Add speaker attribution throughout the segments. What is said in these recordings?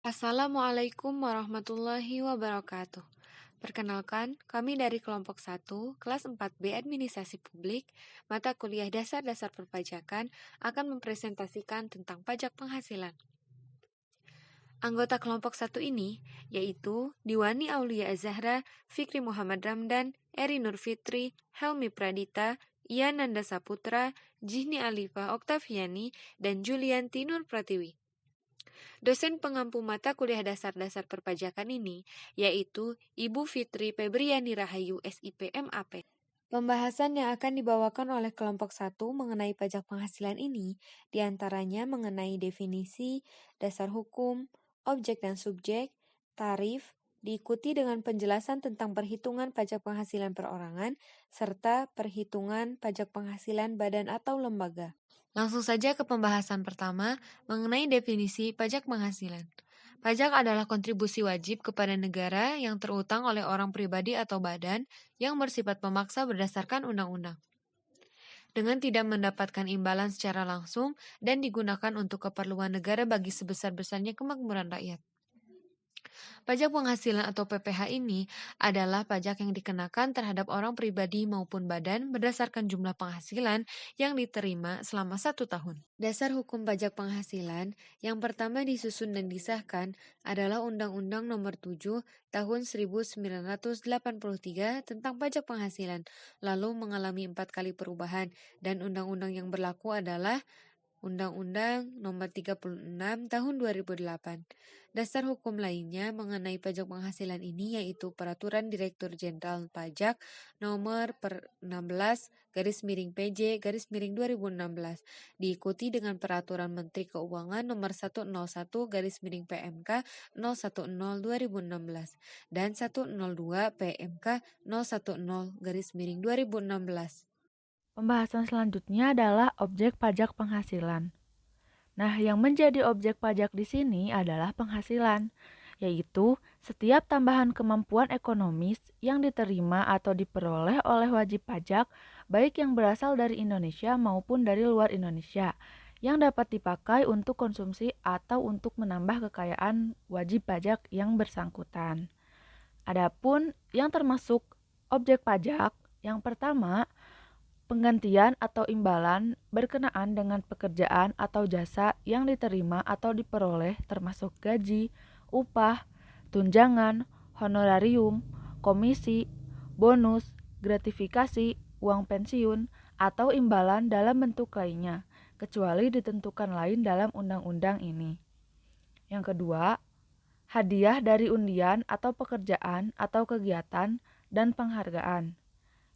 Speaker 1: Assalamualaikum warahmatullahi wabarakatuh. Perkenalkan, kami dari kelompok 1, kelas 4B Administrasi Publik, mata kuliah Dasar-Dasar Perpajakan akan mempresentasikan tentang pajak penghasilan. Anggota kelompok 1 ini yaitu Diwani Aulia Azahra, Fikri Muhammad Ramdan, Eri Nur Fitri, Helmi Pradita, Ian Nanda Saputra, Jihni Alifa Oktaviani, dan Julianti Nur Pratiwi. Dosen pengampu mata kuliah dasar-dasar perpajakan ini yaitu Ibu Fitri Febriani Rahayu SIP MAP. Pembahasan yang akan dibawakan oleh kelompok 1 mengenai pajak penghasilan ini diantaranya mengenai definisi, dasar hukum, objek dan subjek, tarif, diikuti dengan penjelasan tentang perhitungan pajak penghasilan perorangan, serta perhitungan pajak penghasilan badan atau lembaga. Langsung saja ke pembahasan pertama mengenai definisi pajak penghasilan. Pajak adalah kontribusi wajib kepada negara yang terutang oleh orang pribadi atau badan yang bersifat memaksa berdasarkan undang-undang, dengan tidak mendapatkan imbalan secara langsung dan digunakan untuk keperluan negara bagi sebesar-besarnya kemakmuran rakyat. Pajak penghasilan atau PPh ini adalah pajak yang dikenakan terhadap orang pribadi maupun badan berdasarkan jumlah penghasilan yang diterima selama 1 tahun. Dasar hukum pajak penghasilan yang pertama disusun dan disahkan adalah Undang-Undang Nomor 7 Tahun 1983 tentang pajak penghasilan, lalu mengalami 4 kali perubahan, dan undang-undang yang berlaku adalah Undang-Undang Nomor 36 Tahun 2008. Dasar hukum lainnya mengenai pajak penghasilan ini yaitu Peraturan Direktur Jenderal Pajak Nomor 16/PJ/2016, diikuti dengan Peraturan Menteri Keuangan Nomor 101/PMK 010/2016 dan 102 PMK 010/2016.
Speaker 2: Pembahasan selanjutnya adalah objek pajak penghasilan. Nah, yang menjadi objek pajak di sini adalah penghasilan, yaitu setiap tambahan kemampuan ekonomis yang diterima atau diperoleh oleh wajib pajak, baik yang berasal dari Indonesia maupun dari luar Indonesia, yang dapat dipakai untuk konsumsi atau untuk menambah kekayaan wajib pajak yang bersangkutan. Adapun yang termasuk objek pajak, yang pertama, penggantian atau imbalan berkenaan dengan pekerjaan atau jasa yang diterima atau diperoleh termasuk gaji, upah, tunjangan, honorarium, komisi, bonus, gratifikasi, uang pensiun, atau imbalan dalam bentuk lainnya, kecuali ditentukan lain dalam undang-undang ini. Yang kedua, hadiah dari undian atau pekerjaan atau kegiatan dan penghargaan.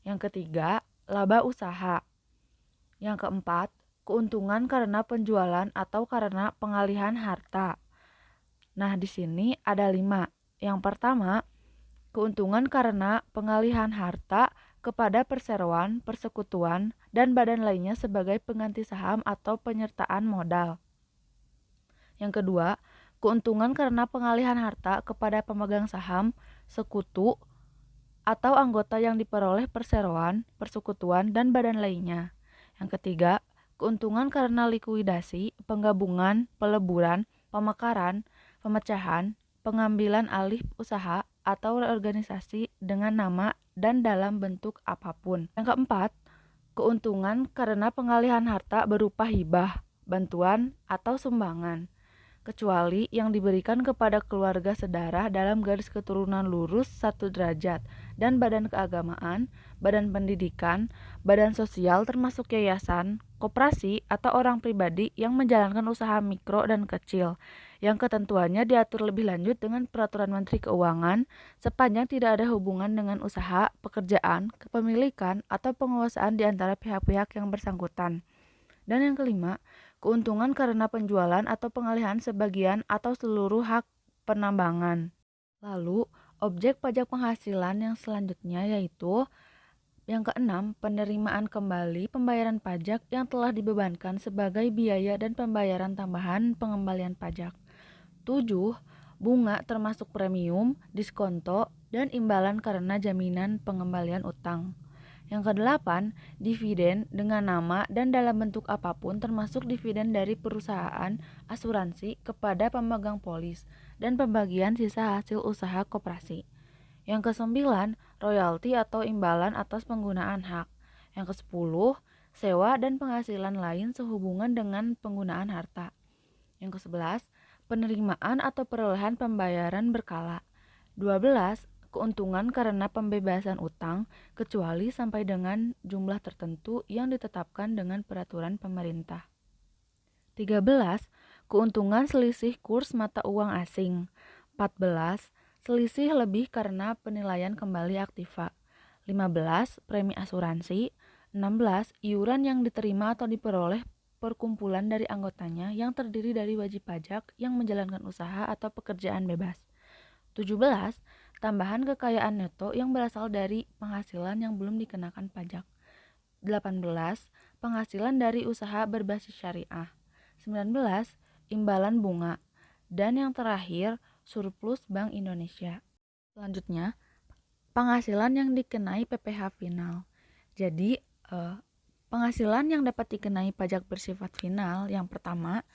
Speaker 2: Yang ketiga, laba usaha. Yang keempat, keuntungan karena penjualan atau karena pengalihan harta. Nah, di sini ada 5. Yang pertama, keuntungan karena pengalihan harta kepada perseroan, persekutuan, dan badan lainnya sebagai pengganti saham atau penyertaan modal. Yang kedua, keuntungan karena pengalihan harta kepada pemegang saham, sekutu, atau anggota yang diperoleh perseroan, persekutuan, dan badan lainnya. Yang ketiga, keuntungan karena likuidasi, penggabungan, peleburan, pemekaran, pemecahan, pengambilan alih usaha, atau reorganisasi dengan nama dan dalam bentuk apapun. Yang keempat, keuntungan karena pengalihan harta berupa hibah, bantuan, atau sumbangan, kecuali yang diberikan kepada keluarga sedarah dalam garis keturunan lurus 1 derajat, dan badan keagamaan, badan pendidikan, badan sosial termasuk yayasan, koperasi, atau orang pribadi yang menjalankan usaha mikro dan kecil, yang ketentuannya diatur lebih lanjut dengan Peraturan Menteri Keuangan sepanjang tidak ada hubungan dengan usaha, pekerjaan, kepemilikan, atau penguasaan di antara pihak-pihak yang bersangkutan. Dan yang kelima, keuntungan karena penjualan atau pengalihan sebagian atau seluruh hak penambangan. Lalu, objek pajak penghasilan yang selanjutnya yaitu yang keenam, penerimaan kembali pembayaran pajak yang telah dibebankan sebagai biaya dan pembayaran tambahan pengembalian pajak. 7. Bunga termasuk premium, diskonto, dan imbalan karena jaminan pengembalian utang. Yang kedelapan, dividen dengan nama dan dalam bentuk apapun termasuk dividen dari perusahaan asuransi kepada pemegang polis dan pembagian sisa hasil usaha koperasi. Yang ke-9, royalti atau imbalan atas penggunaan hak. Yang ke-10, sewa dan penghasilan lain sehubungan dengan penggunaan harta. Yang ke-11, penerimaan atau perolehan pembayaran berkala. 12, keuntungan karena pembebasan utang, kecuali sampai dengan jumlah tertentu yang ditetapkan dengan peraturan pemerintah. 13, keuntungan selisih kurs mata uang asing. 14, selisih lebih karena penilaian kembali aktiva. 15, premi asuransi. 16, iuran yang diterima atau diperoleh perkumpulan dari anggotanya yang terdiri dari wajib pajak yang menjalankan usaha atau pekerjaan bebas. 17, tambahan kekayaan neto yang berasal dari penghasilan yang belum dikenakan pajak. 18, penghasilan dari usaha berbasis syariah. 19, imbalan bunga. Dan yang terakhir, surplus Bank Indonesia. Selanjutnya, penghasilan yang dikenai PPh final. Jadi, penghasilan yang dapat dikenai pajak bersifat final yang pertama,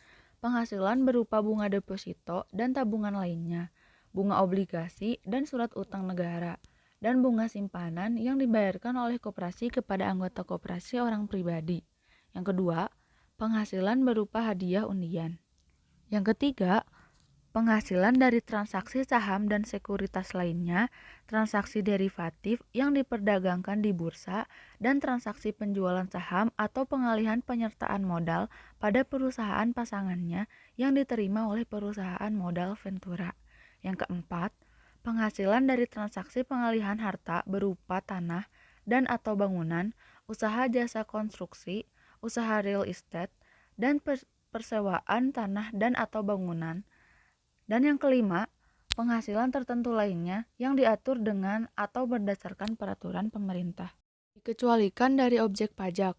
Speaker 2: penghasilan berupa bunga deposito dan tabungan lainnya, bunga obligasi dan surat utang negara, dan bunga simpanan yang dibayarkan oleh koperasi kepada anggota koperasi orang pribadi. Yang kedua, penghasilan berupa hadiah undian. Yang ketiga, penghasilan dari transaksi saham dan sekuritas lainnya, transaksi derivatif yang diperdagangkan di bursa, dan transaksi penjualan saham atau pengalihan penyertaan modal pada perusahaan pasangannya yang diterima oleh perusahaan modal Ventura. Yang keempat, penghasilan dari transaksi pengalihan harta berupa tanah dan atau bangunan, usaha jasa konstruksi, usaha real estate, dan persewaan tanah dan atau bangunan. Dan yang kelima, penghasilan tertentu lainnya yang diatur dengan atau berdasarkan peraturan pemerintah. Dikecualikan dari objek pajak.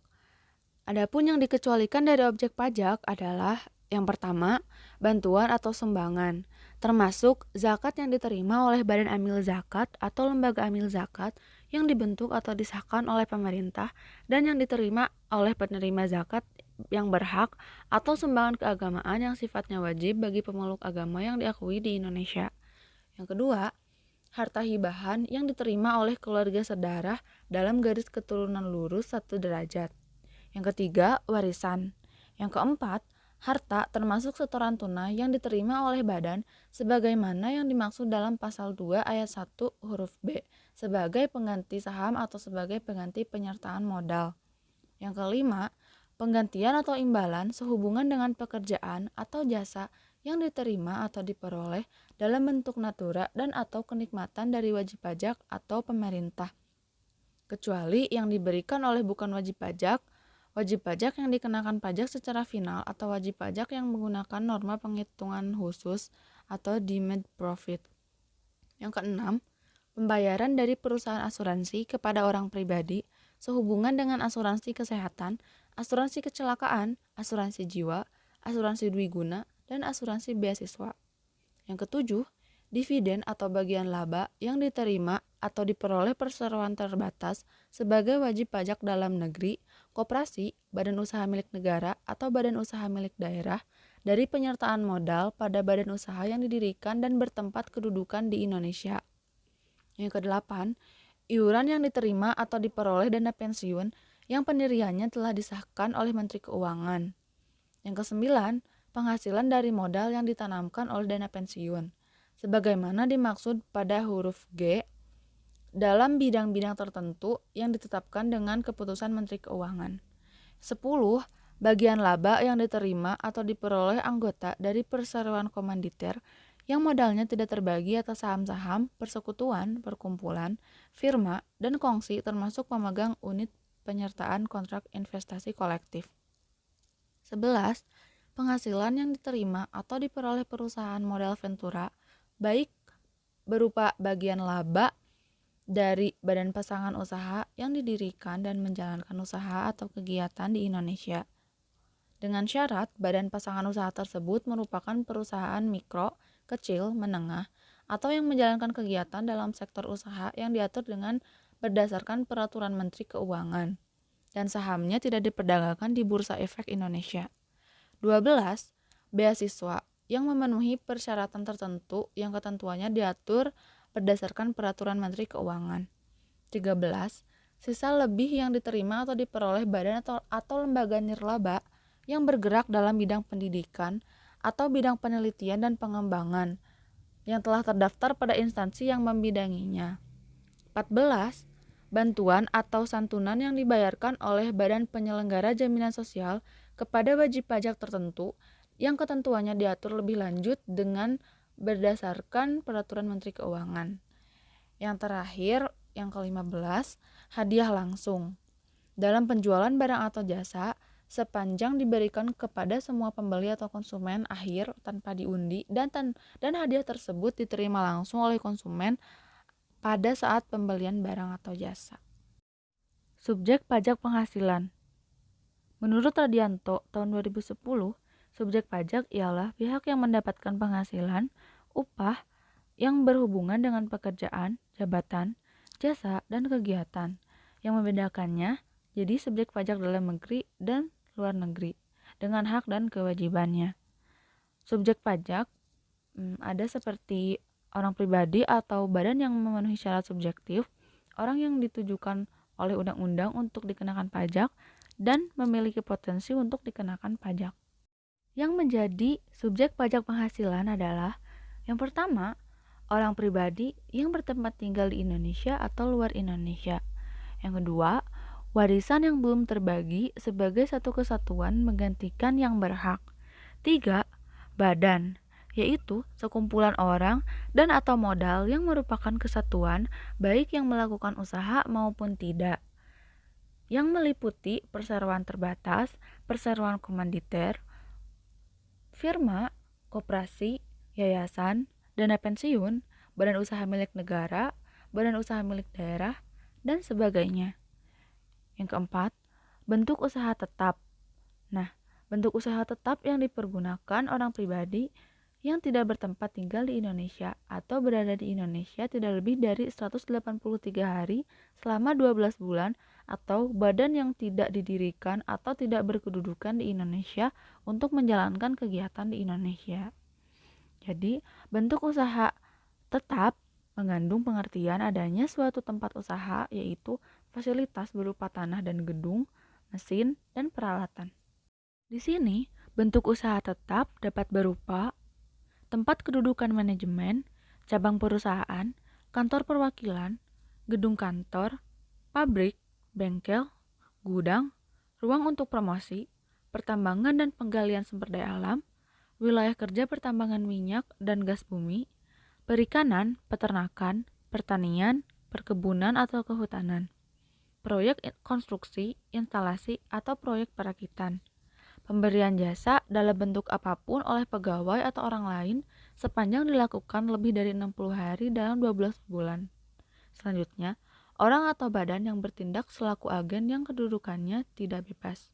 Speaker 2: Adapun yang dikecualikan dari objek pajak adalah yang pertama, bantuan atau sumbangan, termasuk zakat yang diterima oleh Badan Amil Zakat atau lembaga amil zakat yang dibentuk atau disahkan oleh pemerintah dan yang diterima oleh penerima zakat yang berhak, atau sumbangan keagamaan yang sifatnya wajib bagi pemeluk agama yang diakui di Indonesia. Yang kedua, harta hibahan yang diterima oleh keluarga sedarah dalam garis keturunan lurus 1 derajat. Yang ketiga, warisan. Yang keempat, harta termasuk setoran tunai yang diterima oleh badan sebagaimana yang dimaksud dalam pasal 2 ayat 1 huruf B sebagai pengganti saham atau sebagai pengganti penyertaan modal. Yang kelima, penggantian atau imbalan sehubungan dengan pekerjaan atau jasa yang diterima atau diperoleh dalam bentuk natura dan atau kenikmatan dari wajib pajak atau pemerintah, kecuali yang diberikan oleh bukan wajib pajak yang dikenakan pajak secara final atau wajib pajak yang menggunakan norma penghitungan khusus atau deemed profit. Yang keenam, pembayaran dari perusahaan asuransi kepada orang pribadi sehubungan dengan asuransi kesehatan, asuransi kecelakaan, asuransi jiwa, asuransi dwiguna, dan asuransi beasiswa. Yang ketujuh, dividen atau bagian laba yang diterima atau diperoleh perseroan terbatas sebagai wajib pajak dalam negeri, koperasi, badan usaha milik negara, atau badan usaha milik daerah dari penyertaan modal pada badan usaha yang didirikan dan bertempat kedudukan di Indonesia. Yang kedelapan, iuran yang diterima atau diperoleh dana pensiun yang pendiriannya telah disahkan oleh Menteri Keuangan. Yang kesembilan, penghasilan dari modal yang ditanamkan oleh dana pensiun, sebagaimana dimaksud pada huruf G dalam bidang-bidang tertentu yang ditetapkan dengan keputusan Menteri Keuangan. 10. Bagian laba yang diterima atau diperoleh anggota dari perseroan komanditer yang modalnya tidak terbagi atas saham-saham, persekutuan, perkumpulan, firma, dan kongsi termasuk pemegang unit penyertaan kontrak investasi kolektif. 11. Penghasilan yang diterima atau diperoleh perusahaan modal Ventura, baik berupa bagian laba dari badan pasangan usaha yang didirikan dan menjalankan usaha atau kegiatan di Indonesia, dengan syarat badan pasangan usaha tersebut merupakan perusahaan mikro, kecil, menengah, atau yang menjalankan kegiatan dalam sektor usaha yang diatur dengan berdasarkan peraturan Menteri Keuangan, dan sahamnya tidak diperdagangkan di Bursa Efek Indonesia. 12. Beasiswa yang memenuhi persyaratan tertentu yang ketentuannya diatur berdasarkan peraturan Menteri Keuangan. 13. Sisa lebih yang diterima atau diperoleh badan atau lembaga nirlaba yang bergerak dalam bidang pendidikan atau bidang penelitian dan pengembangan yang telah terdaftar pada instansi yang membidanginya. 14. Bantuan atau santunan yang dibayarkan oleh badan penyelenggara jaminan sosial kepada wajib pajak tertentu yang ketentuannya diatur lebih lanjut dengan berdasarkan peraturan Menteri Keuangan. Yang terakhir, yang ke-15, hadiah langsung. Dalam penjualan barang atau jasa, sepanjang diberikan kepada semua pembeli atau konsumen akhir tanpa diundi dan hadiah tersebut diterima langsung oleh konsumen pada saat pembelian barang atau jasa. Subjek pajak penghasilan. Menurut Radianto, tahun 2010, subjek pajak ialah pihak yang mendapatkan penghasilan, upah, yang berhubungan dengan pekerjaan, jabatan, jasa, dan kegiatan. Yang membedakannya jadi subjek pajak dalam negeri dan luar negeri dengan hak dan kewajibannya. Subjek pajak ada seperti orang pribadi atau badan yang memenuhi syarat subjektif, orang yang ditujukan oleh undang-undang untuk dikenakan pajak, dan memiliki potensi untuk dikenakan pajak. Yang menjadi subjek pajak penghasilan adalah yang pertama, orang pribadi yang bertempat tinggal di Indonesia atau luar Indonesia. Yang kedua, warisan yang belum terbagi sebagai satu kesatuan menggantikan yang berhak. 3. Badan, yaitu sekumpulan orang dan atau modal yang merupakan kesatuan baik yang melakukan usaha maupun tidak. Yang meliputi perseroan terbatas, perseroan komanditer, firma, koperasi, yayasan, dana pensiun, badan usaha milik negara, badan usaha milik daerah, dan sebagainya. Yang keempat, bentuk usaha tetap. Nah, bentuk usaha tetap yang dipergunakan orang pribadi yang tidak bertempat tinggal di Indonesia atau berada di Indonesia tidak lebih dari 183 hari selama 12 bulan atau badan yang tidak didirikan atau tidak berkedudukan di Indonesia untuk menjalankan kegiatan di Indonesia. Jadi, bentuk usaha tetap mengandung pengertian adanya suatu tempat usaha, yaitu fasilitas berupa tanah dan gedung, mesin, dan peralatan. Di sini, bentuk usaha tetap dapat berupa tempat kedudukan manajemen, cabang perusahaan, kantor perwakilan, gedung kantor, pabrik, bengkel, gudang, ruang untuk promosi, pertambangan dan penggalian sumber daya alam, wilayah kerja pertambangan minyak dan gas bumi, perikanan, peternakan, pertanian, perkebunan atau kehutanan, proyek konstruksi, instalasi, atau proyek perakitan, pemberian jasa dalam bentuk apapun oleh pegawai atau orang lain sepanjang dilakukan lebih dari 60 hari dalam 12 bulan. Selanjutnya, orang atau badan yang bertindak selaku agen yang kedudukannya tidak bebas.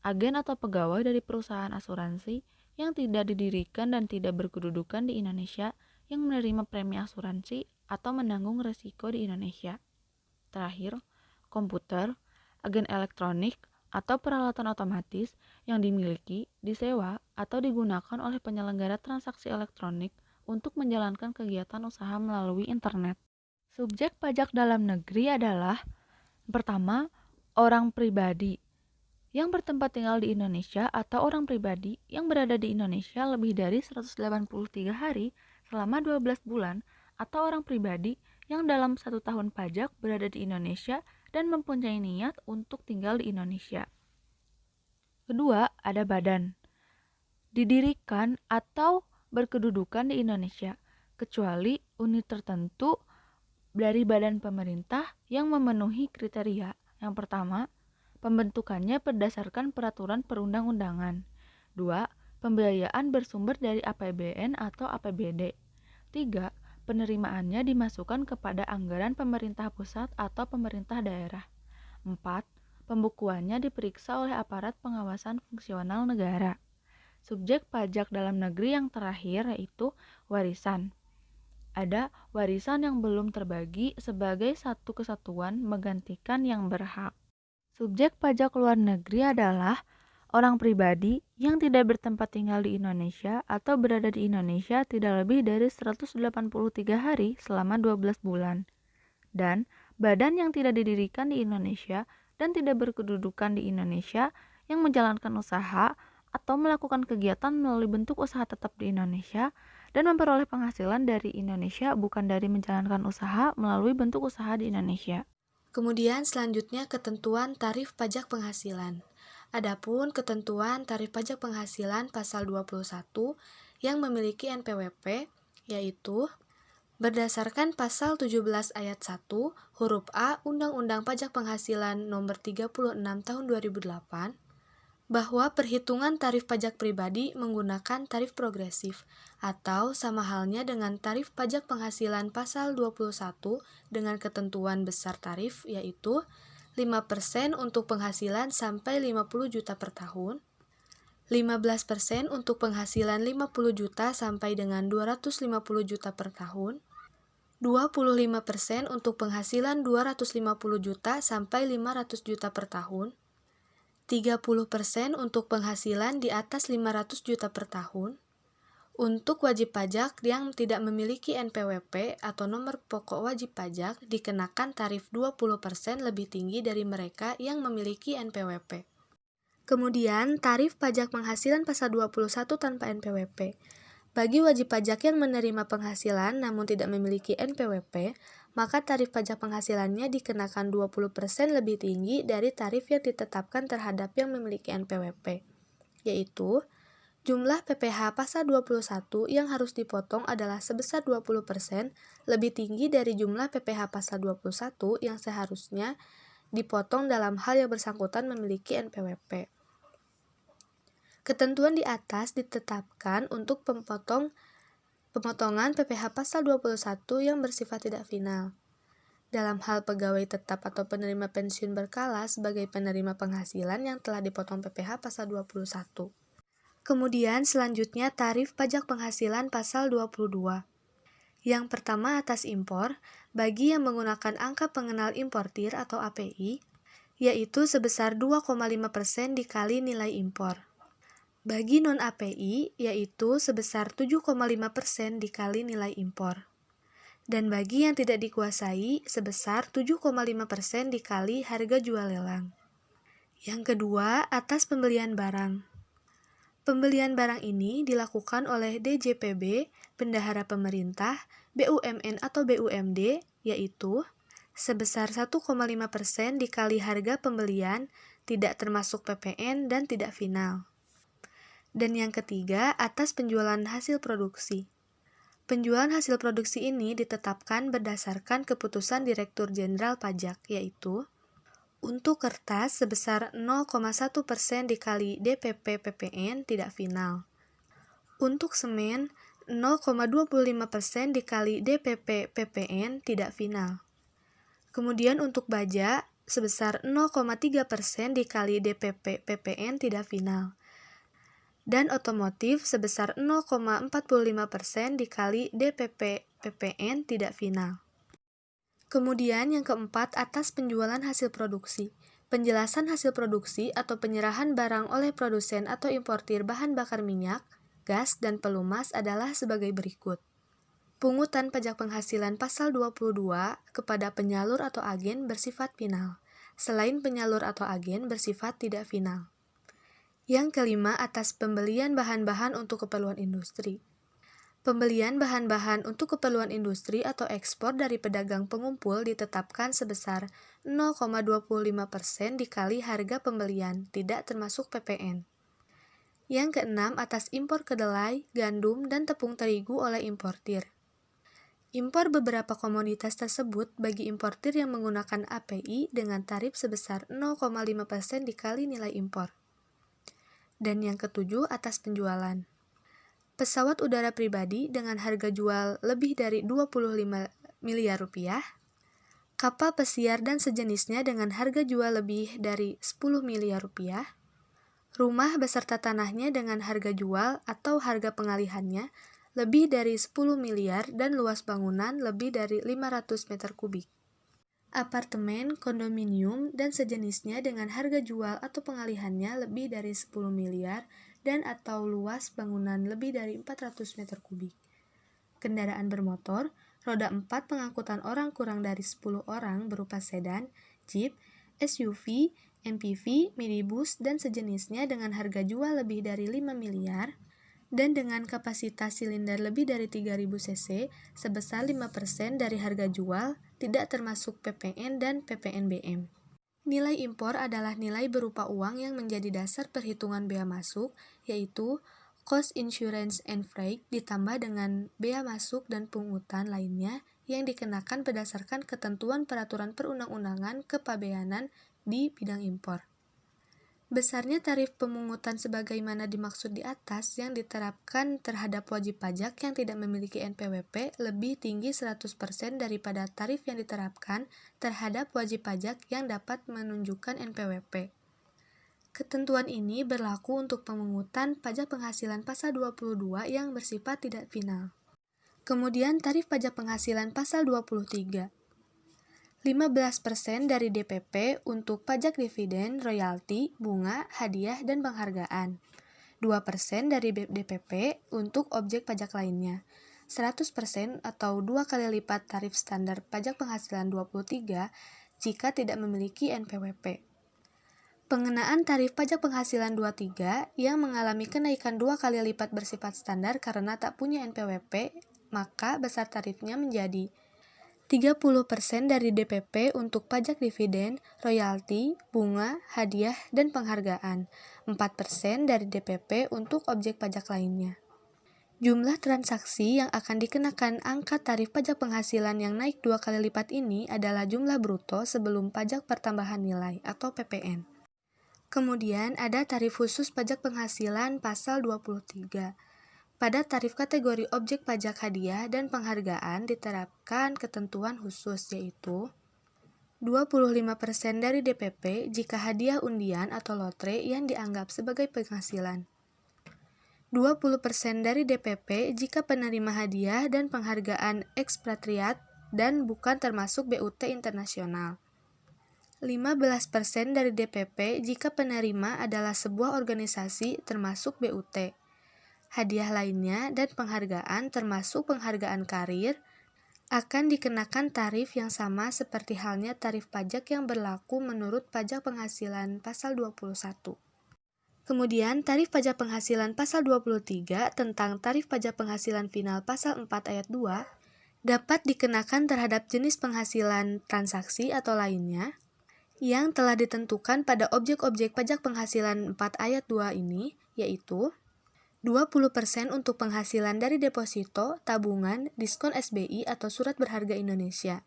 Speaker 2: Agen atau pegawai dari perusahaan asuransi yang tidak didirikan dan tidak berkedudukan di Indonesia yang menerima premi asuransi atau menanggung risiko di Indonesia. Terakhir, komputer, agen elektronik, atau peralatan otomatis yang dimiliki, disewa, atau digunakan oleh penyelenggara transaksi elektronik untuk menjalankan kegiatan usaha melalui internet. Subjek pajak dalam negeri adalah pertama, orang pribadi yang bertempat tinggal di Indonesia atau orang pribadi yang berada di Indonesia lebih dari 183 hari selama 12 bulan atau orang pribadi yang dalam 1 tahun pajak berada di Indonesia dan mempunyai niat untuk tinggal di Indonesia. Kedua, ada badan. Didirikan atau berkedudukan di Indonesia, kecuali unit tertentu dari badan pemerintah yang memenuhi kriteria. Yang pertama, pembentukannya berdasarkan peraturan perundang-undangan. 2. Pembiayaan bersumber dari APBN atau APBD. 3. Penerimaannya dimasukkan kepada anggaran pemerintah pusat atau pemerintah daerah. 4. Pembukuannya diperiksa oleh aparat pengawasan fungsional negara. Subjek pajak dalam negeri yang terakhir yaitu warisan. Ada warisan yang belum terbagi sebagai satu kesatuan menggantikan yang berhak. Subjek pajak luar negeri adalah Orang pribadi yang tidak bertempat tinggal di Indonesia atau berada di Indonesia tidak lebih dari 183 hari selama 12 bulan. Dan badan yang tidak didirikan di Indonesia dan tidak berkedudukan di Indonesia yang menjalankan usaha atau melakukan kegiatan melalui bentuk usaha tetap di Indonesia dan memperoleh penghasilan dari Indonesia bukan dari menjalankan usaha melalui bentuk usaha di Indonesia.
Speaker 1: Kemudian selanjutnya ketentuan tarif pajak penghasilan. Adapun ketentuan tarif pajak penghasilan pasal 21 yang memiliki NPWP yaitu berdasarkan pasal 17 ayat 1 huruf A Undang-Undang Pajak Penghasilan Nomor 36 Tahun 2008 bahwa perhitungan tarif pajak pribadi menggunakan tarif progresif atau sama halnya dengan tarif pajak penghasilan pasal 21 dengan ketentuan besar tarif yaitu 5% untuk penghasilan sampai 50 juta per tahun, 15% untuk penghasilan 50 juta sampai dengan 250 juta per tahun, 25% untuk penghasilan 250 juta sampai 500 juta per tahun, 30% untuk penghasilan di atas 500 juta per tahun. Untuk wajib pajak yang tidak memiliki NPWP atau nomor pokok wajib pajak dikenakan tarif 20% lebih tinggi dari mereka yang memiliki NPWP. Kemudian, tarif pajak penghasilan pasal 21 tanpa NPWP. Bagi wajib pajak yang menerima penghasilan namun tidak memiliki NPWP, maka tarif pajak penghasilannya dikenakan 20% lebih tinggi dari tarif yang ditetapkan terhadap yang memiliki NPWP, yaitu jumlah PPh pasal 21 yang harus dipotong adalah sebesar 20% lebih tinggi dari jumlah PPh pasal 21 yang seharusnya dipotong dalam hal yang bersangkutan memiliki NPWP. Ketentuan di atas ditetapkan untuk pemotongan PPh pasal 21 yang bersifat tidak final. Dalam hal pegawai tetap atau penerima pensiun berkala sebagai penerima penghasilan yang telah dipotong PPh pasal 21. Kemudian selanjutnya tarif pajak penghasilan pasal 22. Yang pertama atas impor, bagi yang menggunakan angka pengenal importir atau API, yaitu sebesar 2,5% dikali nilai impor. Bagi non-API, yaitu sebesar 7,5% dikali nilai impor. Dan bagi yang tidak dikuasai, sebesar 7,5% dikali harga jual lelang. Yang kedua, atas pembelian barang. Pembelian barang ini dilakukan oleh DJPB, Bendahara Pemerintah, BUMN atau BUMD, yaitu sebesar 1,5% dikali harga pembelian, tidak termasuk PPN dan tidak final. Dan yang ketiga, atas penjualan hasil produksi. Penjualan hasil produksi ini ditetapkan berdasarkan keputusan Direktur Jenderal Pajak, yaitu untuk kertas sebesar 0,1% dikali DPP PPN tidak final. Untuk semen 0,25% dikali DPP PPN tidak final. Kemudian untuk baja sebesar 0,3% dikali DPP PPN tidak final. Dan otomotif sebesar 0,45% dikali DPP PPN tidak final. Kemudian yang keempat atas penjualan hasil produksi. Penjelasan hasil produksi atau penyerahan barang oleh produsen atau importir bahan bakar minyak, gas, dan pelumas adalah sebagai berikut. Pungutan pajak penghasilan pasal 22 kepada penyalur atau agen bersifat final, selain penyalur atau agen bersifat tidak final. Yang kelima atas pembelian bahan-bahan untuk keperluan industri. Pembelian bahan-bahan untuk keperluan industri atau ekspor dari pedagang pengumpul ditetapkan sebesar 0,25% dikali harga pembelian, tidak termasuk PPN. Yang keenam atas impor kedelai, gandum, dan tepung terigu oleh importir. Impor beberapa komoditas tersebut bagi importir yang menggunakan API dengan tarif sebesar 0,5% dikali nilai impor. Dan yang ketujuh atas penjualan. Pesawat udara pribadi dengan harga jual lebih dari 25 miliar rupiah, kapal pesiar dan sejenisnya dengan harga jual lebih dari 10 miliar rupiah, rumah beserta tanahnya dengan harga jual atau harga pengalihannya lebih dari 10 miliar dan luas bangunan lebih dari 500 meter kubik.
Speaker 3: apartemen, kondominium, dan sejenisnya dengan harga jual atau pengalihannya lebih dari 10 miliar dan atau luas bangunan lebih dari 400 meter kubik. Kendaraan bermotor, roda 4 pengangkutan orang kurang dari 10 orang berupa sedan, jeep, SUV, MPV, minibus, dan sejenisnya dengan harga jual lebih dari 5 miliar dan dengan kapasitas silinder lebih dari 3000 cc sebesar 5% dari harga jual, tidak termasuk PPN dan PPNBM. Nilai impor adalah nilai berupa uang yang menjadi dasar perhitungan bea masuk, yaitu cost insurance and freight ditambah dengan bea masuk dan pungutan lainnya yang dikenakan berdasarkan ketentuan peraturan perundang-undangan kepabeanan di bidang impor. Besarnya tarif pemungutan sebagaimana dimaksud di atas yang diterapkan terhadap wajib pajak yang tidak memiliki NPWP lebih tinggi 100% daripada tarif yang diterapkan terhadap wajib pajak yang dapat menunjukkan NPWP. Ketentuan ini berlaku untuk pemungutan pajak penghasilan pasal 22 yang bersifat tidak final. Kemudian tarif pajak penghasilan pasal 23. 15% dari DPP untuk pajak dividen, royalti, bunga, hadiah, dan penghargaan. 2% dari DPP untuk objek pajak lainnya. 100% atau 2 kali lipat tarif standar pajak penghasilan 23 jika tidak memiliki NPWP. Pengenaan tarif pajak penghasilan 23 yang mengalami kenaikan 2 kali lipat bersifat standar karena tak punya NPWP, maka besar tarifnya menjadi 30% dari DPP untuk pajak dividen, royalti, bunga, hadiah, dan penghargaan. 4% dari DPP untuk objek pajak lainnya. Jumlah transaksi yang akan dikenakan angka tarif pajak penghasilan yang naik 2 kali lipat ini adalah jumlah bruto sebelum pajak pertambahan nilai atau PPN. Kemudian ada tarif khusus pajak penghasilan pasal 23. Pada tarif kategori objek pajak hadiah dan penghargaan diterapkan ketentuan khusus yaitu 25% dari DPP jika hadiah undian atau lotre yang dianggap sebagai penghasilan. 20% dari DPP jika penerima hadiah dan penghargaan ekspatriat dan bukan termasuk BUT internasional. 15% dari DPP jika penerima adalah sebuah organisasi termasuk BUT. Hadiah lainnya dan penghargaan termasuk penghargaan karir akan dikenakan tarif yang sama seperti halnya tarif pajak yang berlaku menurut pajak penghasilan pasal 21. Kemudian tarif pajak penghasilan pasal 23 tentang tarif pajak penghasilan final pasal 4 ayat 2 dapat dikenakan terhadap jenis penghasilan transaksi atau lainnya yang telah ditentukan pada objek-objek pajak penghasilan 4 ayat 2 ini, yaitu 20% untuk penghasilan dari deposito, tabungan, diskon SBI atau surat berharga Indonesia.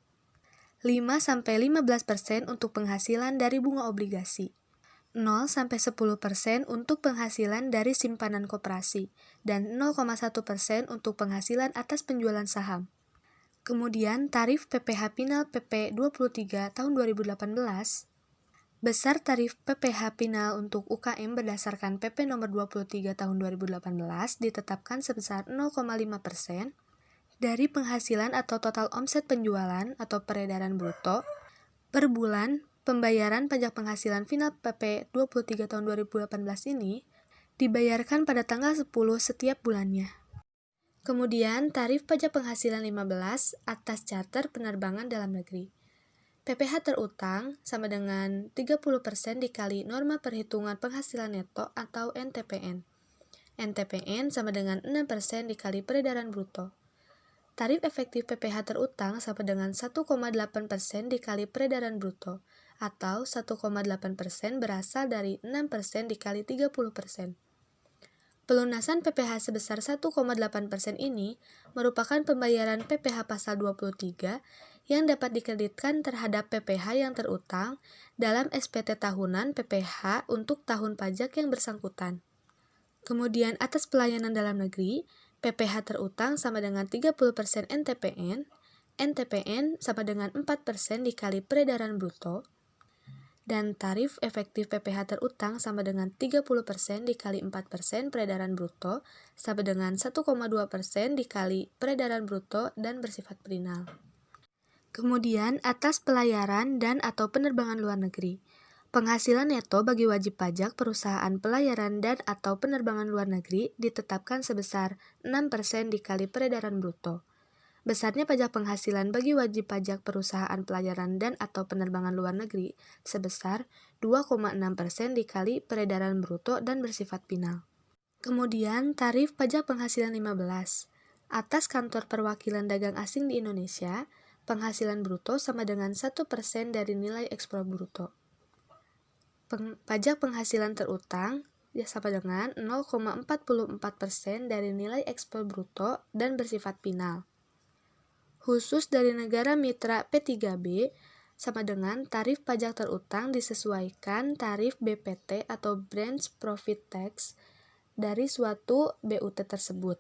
Speaker 3: 5-15% untuk penghasilan dari bunga obligasi. 0-10% untuk penghasilan dari simpanan koperasi dan 0,1% untuk penghasilan atas penjualan saham. Kemudian tarif PPh Final PP 23 tahun 2018. Besar tarif PPh Final untuk UKM berdasarkan PP nomor 23 tahun 2018 ditetapkan sebesar 0,5% dari penghasilan atau total omset penjualan atau peredaran bruto per bulan. Pembayaran pajak penghasilan final PP 23 tahun 2018 ini dibayarkan pada tanggal 10 setiap bulannya. Kemudian tarif pajak penghasilan 15 atas charter penerbangan dalam negeri. PPh terutang sama dengan 30% dikali norma perhitungan penghasilan neto atau NTPN. NTPN sama dengan 6% dikali peredaran bruto. Tarif efektif PPh terutang sama dengan 1,8% dikali peredaran bruto atau 1,8% berasal dari 6% dikali 30%. Pelunasan PPh sebesar 1,8% ini merupakan pembayaran PPh pasal 23 yang dapat dikreditkan terhadap PPh yang terutang dalam SPT tahunan PPh untuk tahun pajak yang bersangkutan. Kemudian atas pelayanan dalam negeri, PPh terutang sama dengan 30% NTPN, NTPN sama dengan 4% dikali peredaran bruto, dan tarif efektif PPh terutang sama dengan 30% dikali 4% peredaran bruto sama dengan 1,2% dikali peredaran bruto dan bersifat perinal. Kemudian, atas pelayaran dan atau penerbangan luar negeri. Penghasilan neto bagi wajib pajak perusahaan pelayaran dan atau penerbangan luar negeri ditetapkan sebesar 6% dikali peredaran bruto. Besarnya pajak penghasilan bagi wajib pajak perusahaan pelayaran dan atau penerbangan luar negeri sebesar 2,6% dikali peredaran bruto dan bersifat final. Kemudian, tarif pajak penghasilan 15. Atas kantor perwakilan dagang asing di Indonesia, penghasilan bruto sama dengan 1% dari nilai ekspor bruto. Pajak penghasilan terutang sama dengan 0,44% dari nilai ekspor bruto dan bersifat final. Khusus dari negara mitra P3B sama dengan tarif pajak terutang disesuaikan tarif BPT atau Branch Profit Tax dari suatu BUT tersebut.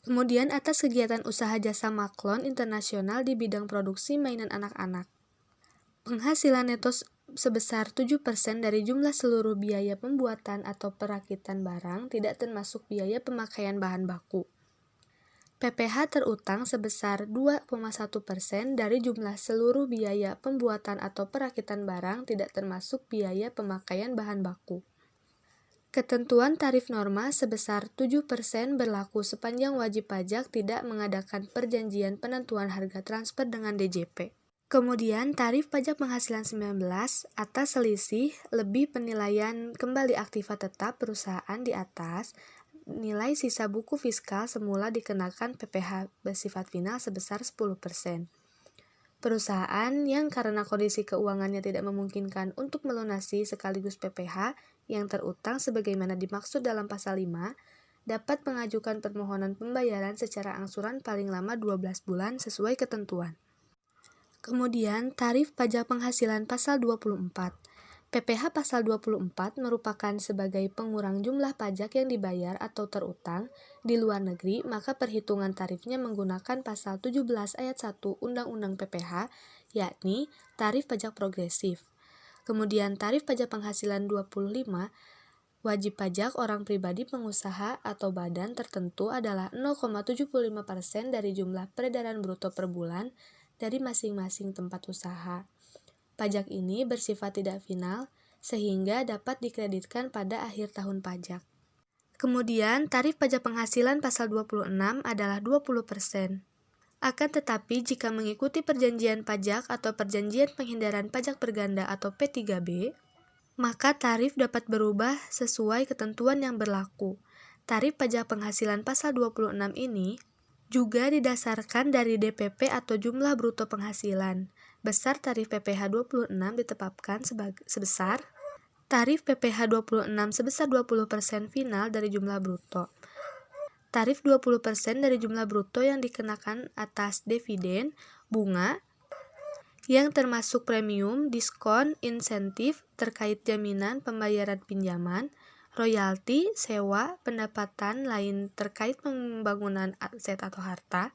Speaker 3: Kemudian atas kegiatan usaha jasa maklon internasional di bidang produksi mainan anak-anak. Penghasilan neto sebesar 7% dari jumlah seluruh biaya pembuatan atau perakitan barang tidak termasuk biaya pemakaian bahan baku. PPh terutang sebesar 2,1% dari jumlah seluruh biaya pembuatan atau perakitan barang tidak termasuk biaya pemakaian bahan baku. Ketentuan tarif norma sebesar 7% berlaku sepanjang wajib pajak tidak mengadakan perjanjian penentuan harga transfer dengan DJP. Kemudian tarif pajak penghasilan 19 atas selisih lebih penilaian kembali aktiva tetap perusahaan di atas nilai sisa buku fiskal semula dikenakan PPh bersifat final sebesar 10%. Perusahaan yang karena kondisi keuangannya tidak memungkinkan untuk melunasi sekaligus PPh yang terutang sebagaimana dimaksud dalam pasal 5, dapat mengajukan permohonan pembayaran secara angsuran paling lama 12 bulan sesuai ketentuan. Kemudian, tarif pajak penghasilan pasal 24. PPh pasal 24 merupakan sebagai pengurang jumlah pajak yang dibayar atau terutang di luar negeri, maka perhitungan tarifnya menggunakan pasal 17 ayat 1 Undang-Undang PPh, yakni tarif pajak progresif. Kemudian tarif pajak penghasilan 25, wajib pajak orang pribadi pengusaha atau badan tertentu adalah 0,75% dari jumlah peredaran bruto per bulan dari masing-masing tempat usaha. Pajak ini bersifat tidak final, sehingga dapat dikreditkan pada akhir tahun pajak. Kemudian, tarif pajak penghasilan pasal 26 adalah 20%. Akan tetapi, jika mengikuti perjanjian pajak atau perjanjian penghindaran pajak berganda atau P3B, maka tarif dapat berubah sesuai ketentuan yang berlaku. Tarif pajak penghasilan pasal 26 ini juga didasarkan dari DPP atau jumlah bruto penghasilan. Besar tarif PPh 26 ditetapkan sebesar tarif PPh 26 sebesar 20% final dari jumlah bruto. Tarif 20% dari jumlah bruto yang dikenakan atas dividen, bunga, yang termasuk premium, diskon, insentif terkait jaminan pembayaran pinjaman, royalti, sewa, pendapatan lain terkait pembangunan aset atau harta,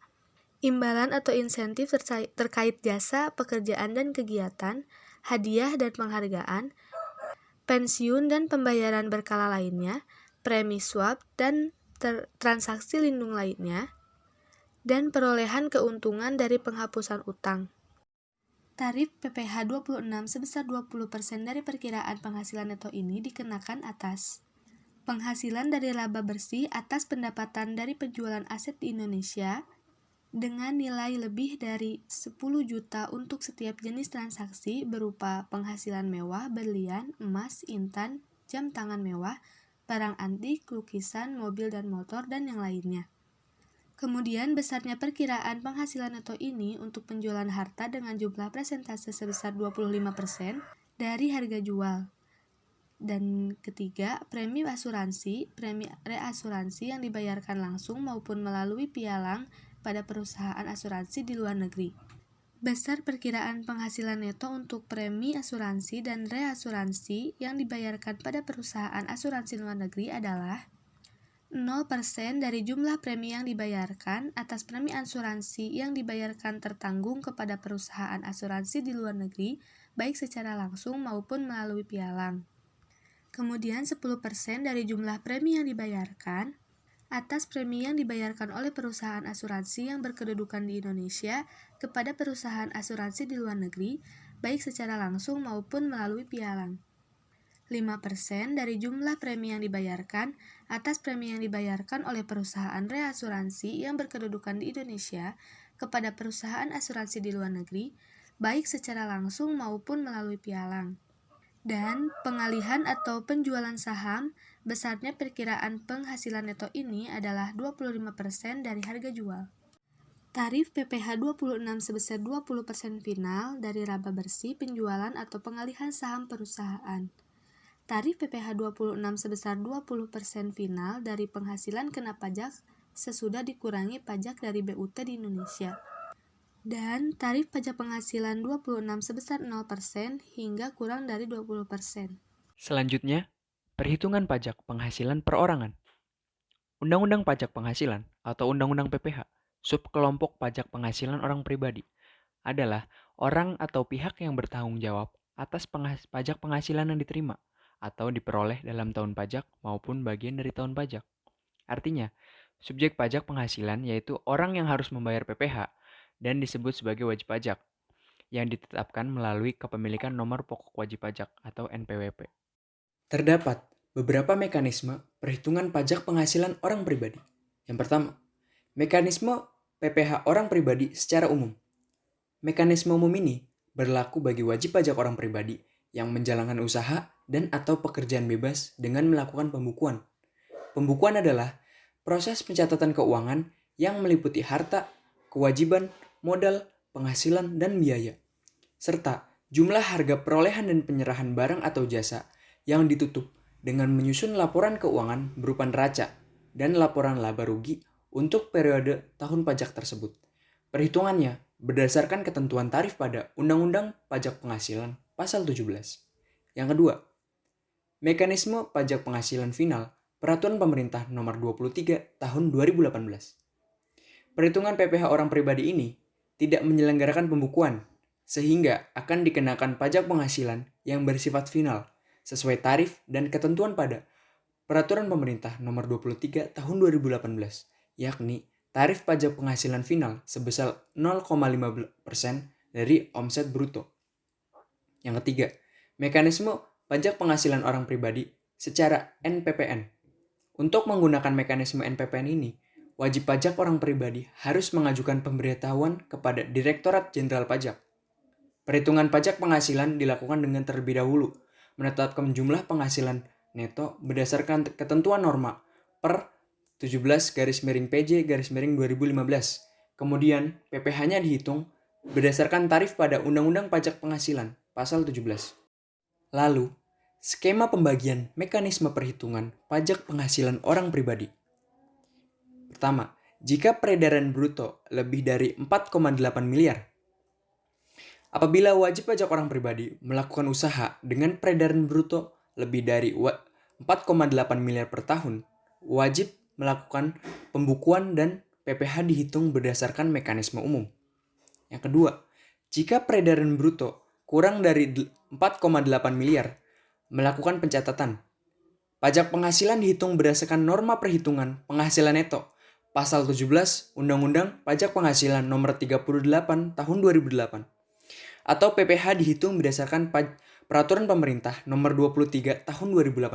Speaker 3: imbalan atau insentif terkait jasa, pekerjaan dan kegiatan, hadiah dan penghargaan, pensiun dan pembayaran berkala lainnya, premi swab dan transaksi lindung lainnya, dan perolehan keuntungan dari penghapusan utang. Tarif PPh 26 sebesar 20% dari perkiraan penghasilan neto ini dikenakan atas penghasilan dari laba bersih atas pendapatan dari penjualan aset di Indonesia dengan nilai lebih dari 10 juta untuk setiap jenis transaksi berupa penghasilan mewah, berlian, emas, intan, jam tangan mewah, barang antik, lukisan, mobil dan motor, dan yang lainnya. Kemudian besarnya perkiraan penghasilan neto ini untuk penjualan harta dengan jumlah persentase sebesar 25% dari harga jual. Dan ketiga, premi reasuransi yang dibayarkan langsung maupun melalui pialang pada perusahaan asuransi di luar negeri. Besar perkiraan penghasilan neto untuk premi asuransi dan reasuransi yang dibayarkan pada perusahaan asuransi luar negeri adalah 0% dari jumlah premi yang dibayarkan atas premi asuransi yang dibayarkan tertanggung kepada perusahaan asuransi di luar negeri, baik secara langsung maupun melalui pialang. Kemudian 10% dari jumlah premi yang dibayarkan atas premi yang dibayarkan oleh perusahaan asuransi yang berkedudukan di Indonesia kepada perusahaan asuransi di luar negeri, baik secara langsung maupun melalui pialang. 5% dari jumlah premi yang dibayarkan atas premi yang dibayarkan oleh perusahaan reasuransi yang berkedudukan di Indonesia kepada perusahaan asuransi di luar negeri, baik secara langsung maupun melalui pialang. Dan pengalihan atau penjualan saham, besarnya perkiraan penghasilan neto ini adalah 25% dari harga jual. Tarif PPh 26 sebesar 20% final dari laba bersih penjualan atau pengalihan saham perusahaan. Tarif PPh 26 sebesar 20% final dari penghasilan kena pajak sesudah dikurangi pajak dari BUT di Indonesia. Dan tarif pajak penghasilan 26 sebesar 0% hingga kurang dari 20%.
Speaker 4: Selanjutnya, perhitungan pajak penghasilan perorangan. Undang-Undang Pajak Penghasilan atau Undang-Undang PPh, subkelompok pajak penghasilan orang pribadi, adalah orang atau pihak yang bertanggung jawab atas pajak penghasilan yang diterima atau diperoleh dalam tahun pajak maupun bagian dari tahun pajak. Artinya, subjek pajak penghasilan yaitu orang yang harus membayar PPh dan disebut sebagai wajib pajak yang ditetapkan melalui kepemilikan nomor pokok wajib pajak atau NPWP. Terdapat beberapa mekanisme perhitungan pajak penghasilan orang pribadi. Yang pertama, mekanisme PPh orang pribadi secara umum. Mekanisme umum ini berlaku bagi wajib pajak orang pribadi yang menjalankan usaha dan atau pekerjaan bebas dengan melakukan pembukuan. Pembukuan adalah proses pencatatan keuangan yang meliputi harta, kewajiban, modal, penghasilan, dan biaya, serta jumlah harga perolehan dan penyerahan barang atau jasa yang ditutup dengan menyusun laporan keuangan berupa neraca dan laporan laba rugi untuk periode tahun pajak tersebut. Perhitungannya berdasarkan ketentuan tarif pada Undang-Undang Pajak Penghasilan Pasal 17. Yang kedua, mekanisme pajak penghasilan final Peraturan Pemerintah Nomor 23 Tahun 2018. Perhitungan PPh orang pribadi ini tidak menyelenggarakan pembukuan, sehingga akan dikenakan pajak penghasilan yang bersifat final sesuai tarif dan ketentuan pada Peraturan Pemerintah Nomor 23 Tahun 2018, yakni tarif pajak penghasilan final sebesar 0,5% dari omset bruto. Yang ketiga, mekanisme pajak penghasilan orang pribadi secara NPPN. Untuk menggunakan mekanisme NPPN ini, wajib pajak orang pribadi harus mengajukan pemberitahuan kepada Direktorat Jenderal Pajak. Perhitungan pajak penghasilan dilakukan dengan terlebih dahulu menetapkan jumlah penghasilan neto berdasarkan ketentuan norma per 17/PJ/2015. Kemudian PPh-nya dihitung berdasarkan tarif pada Undang-Undang Pajak Penghasilan Pasal 17. Lalu, skema pembagian mekanisme perhitungan pajak penghasilan orang pribadi. Pertama, jika peredaran bruto lebih dari 4,8 miliar. Apabila wajib pajak orang pribadi melakukan usaha dengan peredaran bruto lebih dari 4,8 miliar per tahun, wajib melakukan pembukuan dan PPh dihitung berdasarkan mekanisme umum. Yang kedua, jika peredaran bruto kurang dari 4,8 miliar, melakukan pencatatan. Pajak penghasilan dihitung berdasarkan norma perhitungan penghasilan neto Pasal 17 Undang-Undang Pajak Penghasilan Nomor 38 Tahun 2008. Atau PPh dihitung berdasarkan Peraturan Pemerintah Nomor 23 Tahun 2018.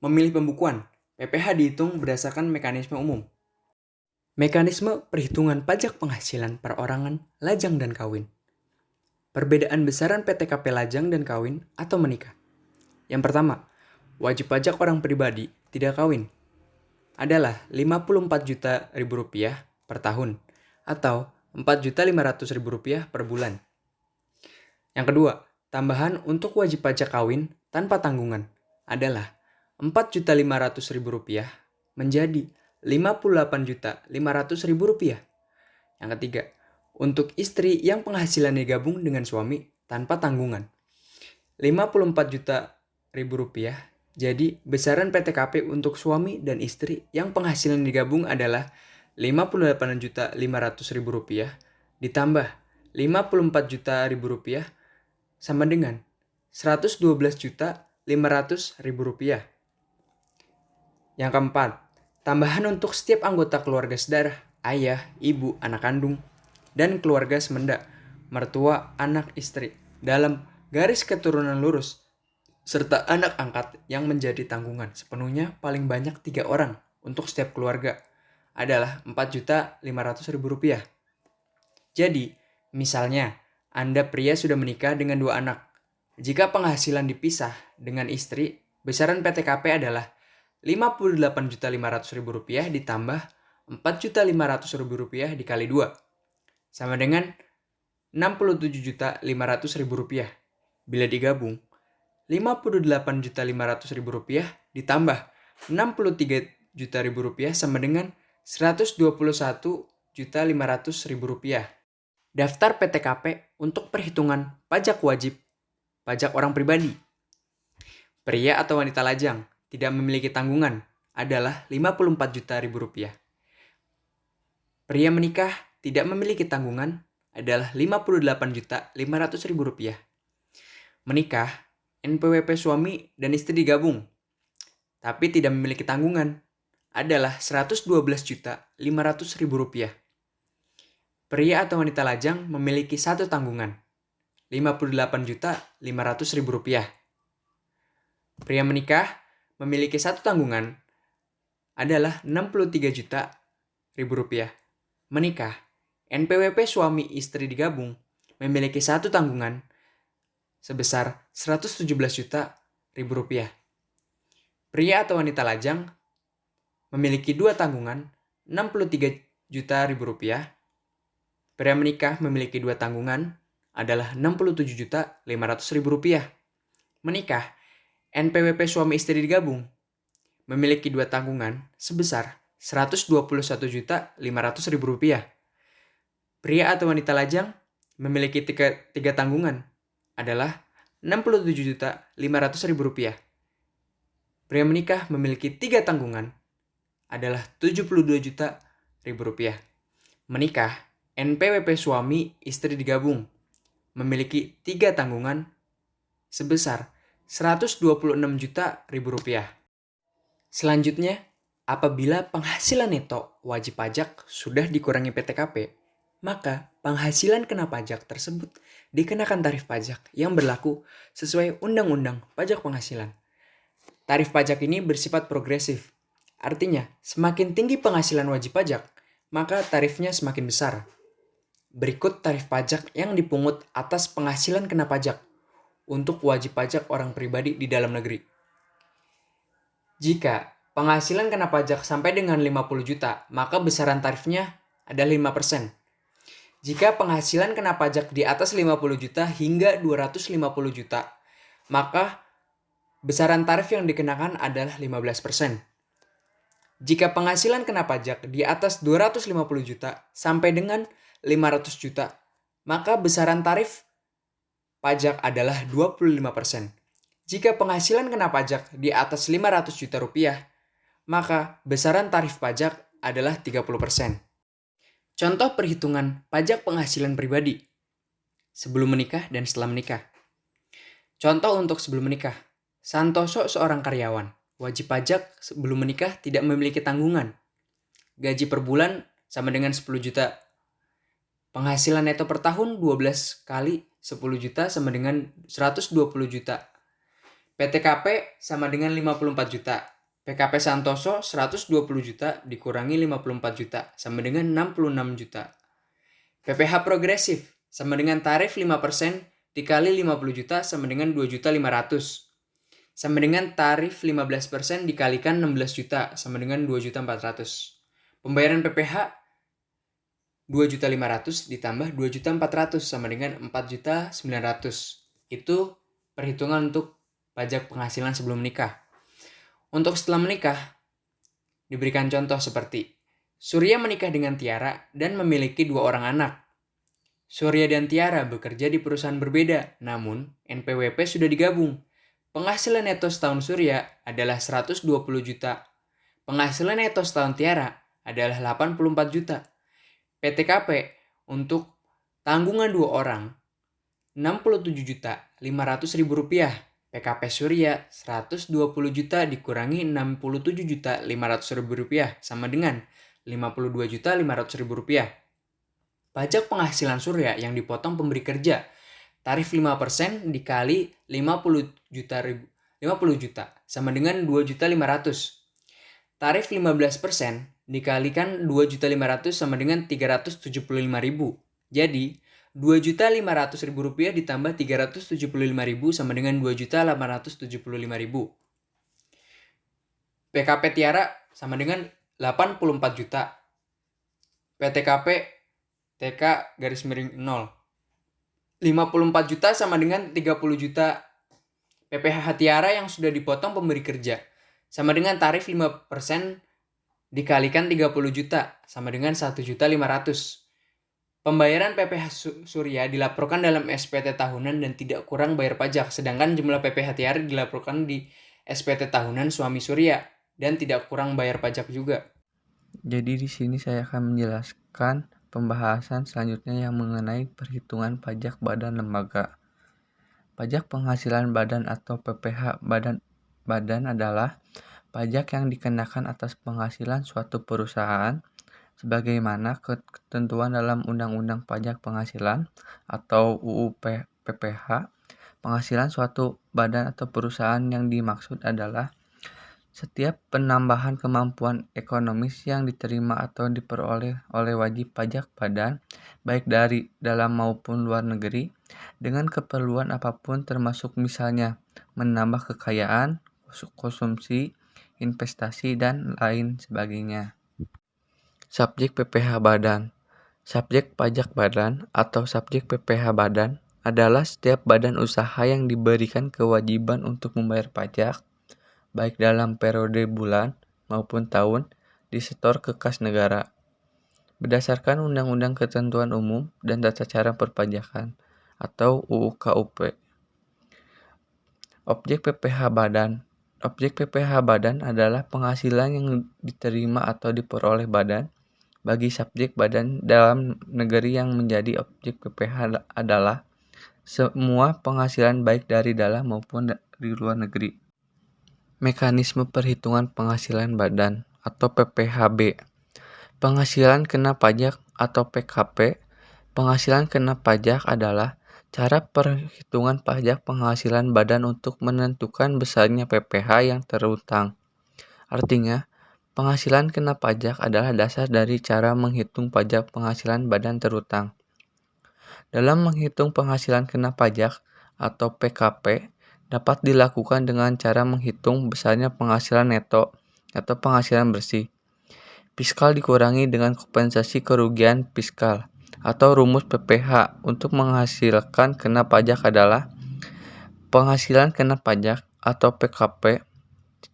Speaker 4: Memilih pembukuan, PPh dihitung berdasarkan mekanisme umum. Mekanisme perhitungan pajak penghasilan perorangan, lajang dan kawin. Perbedaan besaran PTKP lajang dan kawin atau menikah. Yang pertama, wajib pajak orang pribadi tidak kawin adalah Rp54.000 per tahun atau Rp4.500.000 per bulan. Yang kedua, tambahan untuk wajib pajak kawin tanpa tanggungan adalah Rp4.500.000 menjadi Rp58.500.000. Yang ketiga, untuk istri yang penghasilannya digabung dengan suami tanpa tanggungan, Rp54.000. Jadi, besaran PTKP untuk suami dan istri yang penghasilan digabung adalah Rp58.500.000 ditambah Rp54.000 sama dengan Rp112.500.000. Yang keempat, Tambahan untuk setiap anggota keluarga sedarah, ayah, ibu, anak kandung, dan keluarga semenda, mertua, anak, istri, dalam garis keturunan lurus, serta anak angkat yang menjadi tanggungan sepenuhnya paling banyak 3 orang untuk setiap keluarga adalah Rp4.500.000. Jadi, misalnya, Anda pria sudah menikah dengan 2 anak. Jika penghasilan dipisah dengan istri, besaran PTKP adalah Rp58.500.000 ditambah Rp4.500.000 dikali 2, sama dengan Rp67.500.000. Bila digabung, Rp58.500.000 ditambah Rp63.000 sama dengan Rp121.500.000. Daftar PTKP untuk perhitungan pajak wajib pajak orang pribadi. Pria atau wanita lajang tidak memiliki tanggungan adalah Rp54.000.000. Pria menikah tidak memiliki tanggungan adalah Rp58.500.000. Menikah, NPWP suami dan istri digabung, tapi tidak memiliki tanggungan adalah Rp112.500.000. Pria atau wanita lajang memiliki satu tanggungan, Rp58.500.000. Pria menikah memiliki satu tanggungan adalah Rp63.000. Menikah, NPWP suami istri digabung memiliki satu tanggungan sebesar Rp117.000. Pria atau wanita lajang memiliki 2 tanggungan Rp63.000. Pria menikah memiliki 2 tanggungan adalah Rp67.500.000. Menikah, NPWP suami istri digabung memiliki 2 tanggungan sebesar Rp121.500.000. Pria atau wanita lajang memiliki 3 tanggungan adalah Rp67.500.000. Pria menikah memiliki 3 tanggungan adalah Rp72.000. Menikah, NPWP suami istri digabung memiliki 3 tanggungan sebesar Rp126.000.000. Selanjutnya, apabila penghasilan neto wajib pajak sudah dikurangi PTKP, maka penghasilan kena pajak tersebut dikenakan tarif pajak yang berlaku sesuai Undang-Undang Pajak Penghasilan. Tarif pajak ini bersifat progresif, artinya semakin tinggi penghasilan wajib pajak, maka tarifnya semakin besar. Berikut tarif pajak yang dipungut atas penghasilan kena pajak untuk wajib pajak orang pribadi di dalam negeri. Jika penghasilan kena pajak sampai dengan 50 juta, maka besaran tarifnya adalah 5%. Jika penghasilan kena pajak di atas 50 juta hingga 250 juta, maka besaran tarif yang dikenakan adalah 15%. Jika penghasilan kena pajak di atas 250 juta sampai dengan 500 juta, maka besaran tarif pajak adalah 25%. Jika penghasilan kena pajak di atas 500 juta rupiah, maka besaran tarif pajak adalah 30%. Contoh perhitungan pajak penghasilan pribadi sebelum menikah dan setelah menikah. Contoh untuk sebelum menikah. Santoso seorang karyawan. Wajib pajak sebelum menikah tidak memiliki tanggungan. Gaji per bulan sama dengan 10 juta. Penghasilan neto per tahun 12 kali 10 juta sama dengan 120 juta. PTKP sama dengan 54 juta. PKP Santoso 120 juta dikurangi 54 juta sama dengan 66 juta. PPh progresif sama dengan tarif 5% dikali 50 juta sama dengan 2.500.000. Sama dengan tarif 15% dikalikan 16 juta sama dengan 2.400.000. Pembayaran PPh 2.500.000 ditambah 2.400.000 sama dengan 4.900.000. Itu perhitungan untuk pajak penghasilan sebelum menikah. Untuk setelah menikah, diberikan contoh seperti Surya menikah dengan Tiara dan memiliki 2 orang anak. Surya dan Tiara bekerja di perusahaan berbeda, namun NPWP sudah digabung. Penghasilan neto setahun Surya adalah 120 juta. Penghasilan neto setahun Tiara adalah 84 juta. PTKP untuk tanggungan 2 orang 67.500.000 rupiah. PKP Surya 120 juta dikurangi 67.500.000 rupiah sama dengan 52.500.000 rupiah. Pajak penghasilan Surya yang dipotong pemberi kerja, tarif 5% dikali 50 juta sama dengan 2.500.000. Tarif 15% dikalikan 2.500.000 sama dengan 375.000. Jadi 2.500.000 rupiah ditambah 375.000 sama dengan 2.875.000. PKP Tiara sama dengan 84 juta. PTKP TK garis miring 0. 54 juta sama dengan 30 juta. PPH Tiara yang sudah dipotong pemberi kerja sama dengan tarif 5% dikalikan 30 juta sama dengan 1.500.000. Pembayaran PPH Surya dilaporkan dalam SPT tahunan dan tidak kurang bayar pajak, sedangkan jumlah PPH Tiara dilaporkan di SPT tahunan suami Surya dan tidak kurang bayar pajak juga.
Speaker 5: Jadi di sini saya akan menjelaskan pembahasan selanjutnya yang mengenai perhitungan pajak badan lembaga. Pajak penghasilan badan atau PPH badan adalah pajak yang dikenakan atas penghasilan suatu perusahaan sebagaimana ketentuan dalam Undang-Undang Pajak Penghasilan atau UU PPH. Penghasilan suatu badan atau perusahaan yang dimaksud adalah setiap penambahan kemampuan ekonomis yang diterima atau diperoleh oleh wajib pajak badan, baik dari dalam maupun luar negeri, dengan keperluan apapun termasuk misalnya menambah kekayaan, konsumsi, investasi, dan lain sebagainya. Subjek PPH badan. Subjek pajak badan atau subjek PPH badan adalah setiap badan usaha yang diberikan kewajiban untuk membayar pajak, baik dalam periode bulan maupun tahun, disetor ke kas negara. Berdasarkan Undang-Undang Ketentuan Umum dan Tata Cara Perpajakan atau UU KUP. Objek PPH badan. Objek PPH badan adalah penghasilan yang diterima atau diperoleh badan. Bagi subjek badan dalam negeri yang menjadi objek PPH adalah semua penghasilan baik dari dalam maupun dari luar negeri. Mekanisme perhitungan penghasilan badan atau PPHB. Penghasilan kena pajak atau PKP. Penghasilan kena pajak adalah cara perhitungan pajak penghasilan badan untuk menentukan besarnya PPH yang terutang. Artinya, penghasilan kena pajak adalah dasar dari cara menghitung pajak penghasilan badan terutang. Dalam menghitung penghasilan kena pajak atau PKP dapat dilakukan dengan cara menghitung besarnya penghasilan neto atau penghasilan bersih. Fiskal dikurangi dengan kompensasi kerugian fiskal atau rumus PPH untuk menghasilkan kena pajak adalah penghasilan kena pajak atau PKP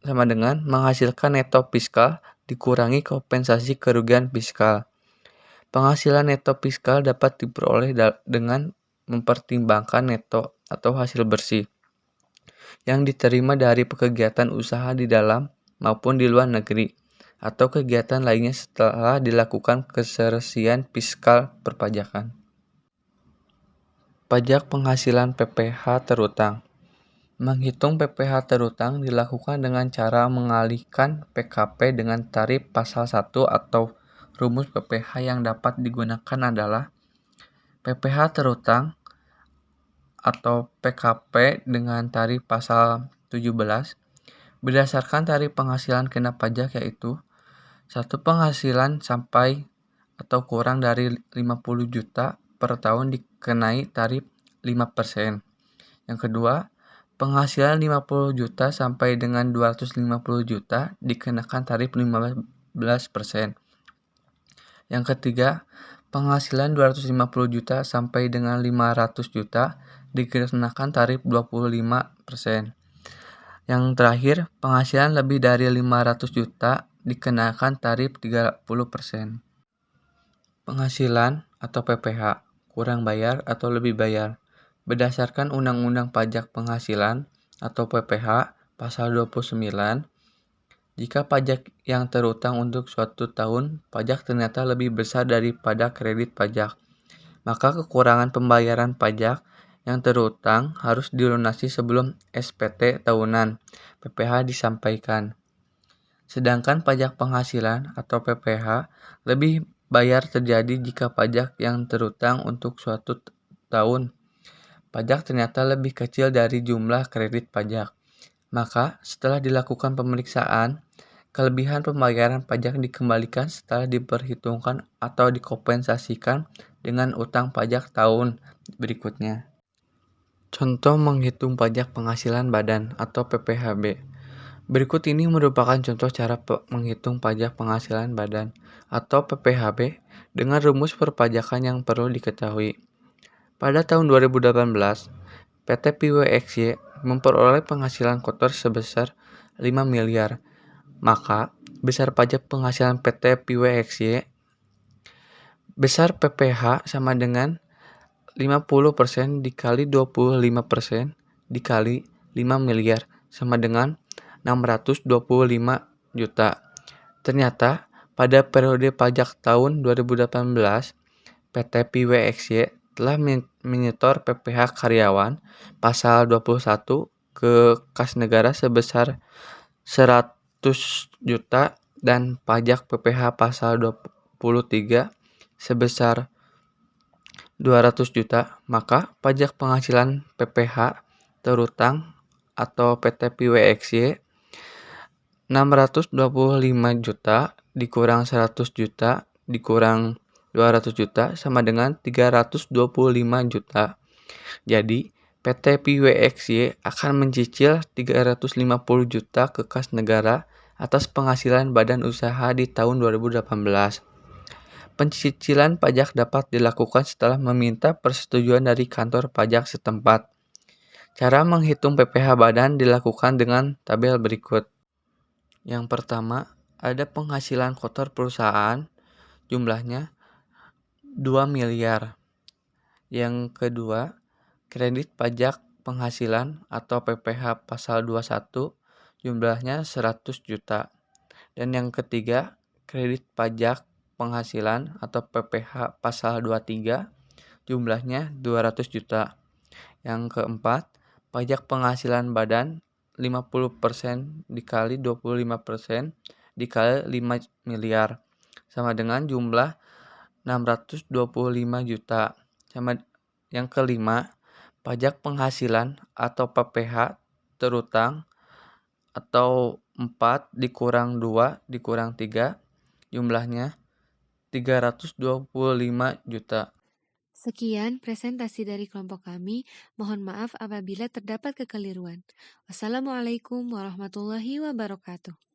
Speaker 5: sama dengan menghasilkan neto fiskal dikurangi kompensasi kerugian fiskal. Penghasilan neto fiskal dapat diperoleh dengan mempertimbangkan neto atau hasil bersih yang diterima dari kegiatan usaha di dalam maupun di luar negeri atau kegiatan lainnya setelah dilakukan keseresian fiskal perpajakan. Pajak penghasilan PPH terutang. Menghitung PPH terutang dilakukan dengan cara mengalihkan PKP dengan tarif pasal 1 atau rumus PPH yang dapat digunakan adalah PPH terutang atau PKP dengan tarif pasal 17 berdasarkan tarif penghasilan kena pajak yaitu 1 penghasilan sampai atau kurang dari 50 juta per tahun dikenai tarif 5%. Yang kedua, penghasilan 50 juta sampai dengan 250 juta dikenakan tarif 15%. Yang ketiga, penghasilan 250 juta sampai dengan 500 juta dikenakan tarif 25%. Yang terakhir, penghasilan lebih dari 500 juta dikenakan tarif 30%. Penghasilan atau PPH, kurang bayar atau lebih bayar. Berdasarkan Undang-Undang Pajak Penghasilan atau PPH pasal 29, jika pajak yang terutang untuk suatu tahun pajak ternyata lebih besar daripada kredit pajak, maka kekurangan pembayaran pajak Yang terutang harus dilunasi sebelum SPT tahunan PPh disampaikan. Sedangkan pajak penghasilan atau PPh lebih bayar terjadi jika pajak yang terutang untuk suatu tahun pajak ternyata lebih kecil dari jumlah kredit pajak. Maka setelah dilakukan pemeriksaan, kelebihan pembayaran pajak dikembalikan setelah diperhitungkan atau dikompensasikan dengan utang pajak tahun berikutnya. Contoh menghitung pajak penghasilan badan atau PPHB. Berikut ini merupakan contoh cara menghitung pajak penghasilan badan atau PPHB dengan rumus perpajakan yang perlu diketahui. Pada tahun 2018, PT PWXY memperoleh penghasilan kotor sebesar 5 miliar. Maka, besar pajak penghasilan PT PWXY besar PPh sama dengan 50% dikali 25% dikali 5 miliar sama dengan 625 juta. Ternyata pada periode pajak tahun 2018, PT PWXY telah menyetor PPh karyawan pasal 21 ke kas negara sebesar 100 juta dan pajak PPh pasal 23 sebesar 200 juta, maka pajak penghasilan PPh terutang atau PT PWXY 625 juta dikurang 100 juta dikurang 200 juta sama dengan 325 juta. Jadi, PT PWXY akan mencicil 350 juta ke kas negara atas penghasilan badan usaha di tahun 2018. Pencicilan pajak dapat dilakukan setelah meminta persetujuan dari kantor pajak setempat. Cara menghitung PPh badan dilakukan dengan tabel berikut. Yang pertama, ada penghasilan kotor perusahaan, jumlahnya 2 miliar. Yang kedua, kredit pajak penghasilan atau PPh pasal 21, jumlahnya 100 juta. Dan yang ketiga, kredit pajak penghasilan atau PPh pasal 23, jumlahnya 200 juta. Yang keempat, pajak penghasilan badan 50% dikali 25% dikali 5 miliar sama dengan jumlah 625 juta. Sama yang kelima, pajak penghasilan atau PPh terutang atau 4 dikurang 2 dikurang 3 jumlahnya 325 juta.
Speaker 1: Sekian presentasi dari kelompok kami. Mohon maaf apabila terdapat kekeliruan. Wassalamualaikum warahmatullahi wabarakatuh.